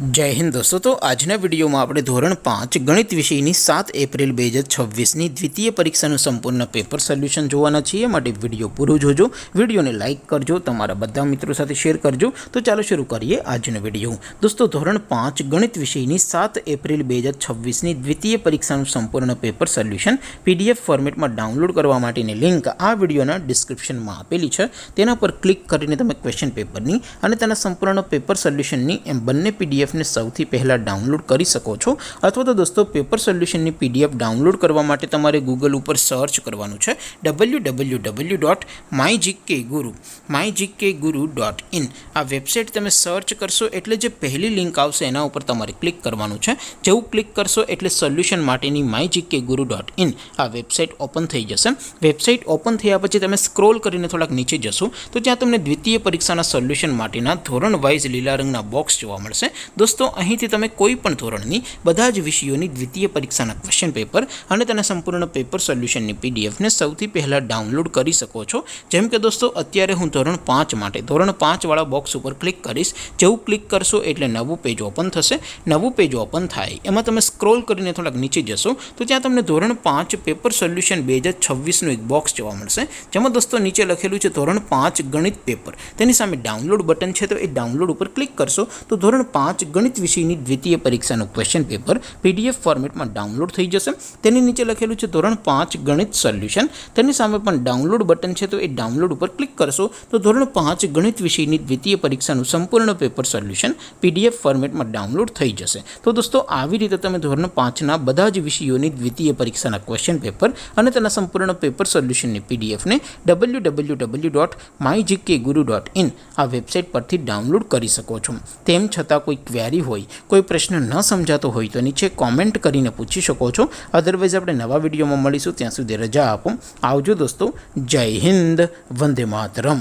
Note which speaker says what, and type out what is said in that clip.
Speaker 1: जय हिंद दोस्तों। तो आजना विडियो में આપણે ધોરણ 5 ગણિત વિષયની 7 એપ્રિલ 2026ની દ્વિતીય પરીક્ષાનું સંપૂર્ણ પેપર સોલ્યુશન જોવાના છીએ। માટે વિડિયો પૂરો જોજો, વિડિયોને લાઈક કરજો, તમારા બધા મિત્રો સાથે શેર કરજો। તો ચાલો શરૂ કરીએ આજનો વિડિયો। દોસ્તો ધોરણ 5 ગણિત વિષયની 7 એપ્રિલ 2026ની દ્વિતીય પરીક્ષાનું સંપૂર્ણ પેપર સોલ્યુશન PDF ફોર્મેટમાં ડાઉનલોડ કરવા માટેની લિંક આ વિડિયોના ડિસ્ક્રિપ્શનમાં આપેલી છે। તેના પર ક્લિક કરીને તમે ક્વેશ્ચન પેપરની અને તેના સંપૂર્ણ પેપર સોલ્યુશનની એમ બંને PDF ने સૌથી પહેલા ડાઉનલોડ કરી શકો છો। અથવા તો દોસ્તો પેપર સોલ્યુશનની PDF ડાઉનલોડ કરવા માટે તમારે ગૂગલ ઉપર સર્ચ કરવાનું છે www.mygkguru.in। આ વેબસાઇટ તમે સર્ચ કરશો એટલે જે પહેલી લિંક આવશે એના ઉપર તમારે ક્લિક કરવાનું છે। જેવું ક્લિક કરશો એટલે સોલ્યુશન માટેની mygkguru.in આ વેબસાઇટ ઓપન થઈ જશે। વેબસાઇટ ઓપન થયા પછી તમે સ્ક્રોલ કરીને થોડાક નીચે જશો તો ત્યાં તમને દ્વિતીય પરીક્ષાના સોલ્યુશન માટેના ધોરણ વાઇઝ લીલા રંગના બોક્સ જોવા મળશે। दोस्तों અહીંથી તમે કોઈ પણ ધોરણની બધા જ વિષયોની દ્વિતીય પરીક્ષાના ક્વેશ્ચન પેપર અને તેના સંપૂર્ણ પેપર સોલ્યુશનની PDF ને સૌથી પહેલા ડાઉનલોડ કરી શકો છો। જેમ કે દોસ્તો અત્યારે હું ધોરણ 5 માટે ધોરણ 5 વાળા બોક્સ ઉપર ક્લિક કરીશ। જેવું ક્લિક કરશો એટલે નવું પેજ ઓપન થશે। નવું પેજ ઓપન થાય એમાં તમે સ્ક્રોલ કરીને થોડાક નીચે જશો તો ત્યાં તમને ધોરણ 5 પેપર સોલ્યુશન 2026 નું એક બોક્સ જોવા મળશે। જેમાં દોસ્તો નીચે લખેલું છે ધોરણ 5 ગણિત પેપર। તેની સામે ડાઉનલોડ બટન છે તો એ ડાઉનલોડ ઉપર ક્લિક કરશો તો ધોરણ 5 ગણિત વિષયની દ્વિતીય પરીક્ષાનું ક્વેશ્ચન પેપર PDF ફોર્મેટમાં ડાઉનલોડ થઈ જશે। તેની નીચે લખેલું છે ધોરણ 5 ગણિત સોલ્યુશન। તેની સામે પણ ડાઉનલોડ બટન છે તો એ ડાઉનલોડ ઉપર ક્લિક કરશો તો ધોરણ 5 ગણિત વિષયની દ્વિતીય પરીક્ષાનું સંપૂર્ણ પેપર સોલ્યુશન PDF ફોર્મેટમાં ડાઉનલોડ થઈ જશે। તો દોસ્તો આવી રીતે તમે ધોરણ 5ના બધા જ વિષયોની દ્વિતીય પરીક્ષાના ક્વેશ્ચન પેપર અને તેના સંપૂર્ણ પેપર સોલ્યુશનની PDF ને www.mygkguru.in આ વેબસાઇટ પરથી ડાઉનલોડ કરી શકો છો। તેમ છતાં કોઈ ક્વેરી હોય, कोई प्रश्न न समझातो हो तो नीचे कॉमेंट करीने पूछी शको छो। अदरवाइज आपणे नवा विडियो में मळीशुं, त्यां सुधी रजा आपो। आवजो दोस्तों। जय हिंद, वंदे मातरम।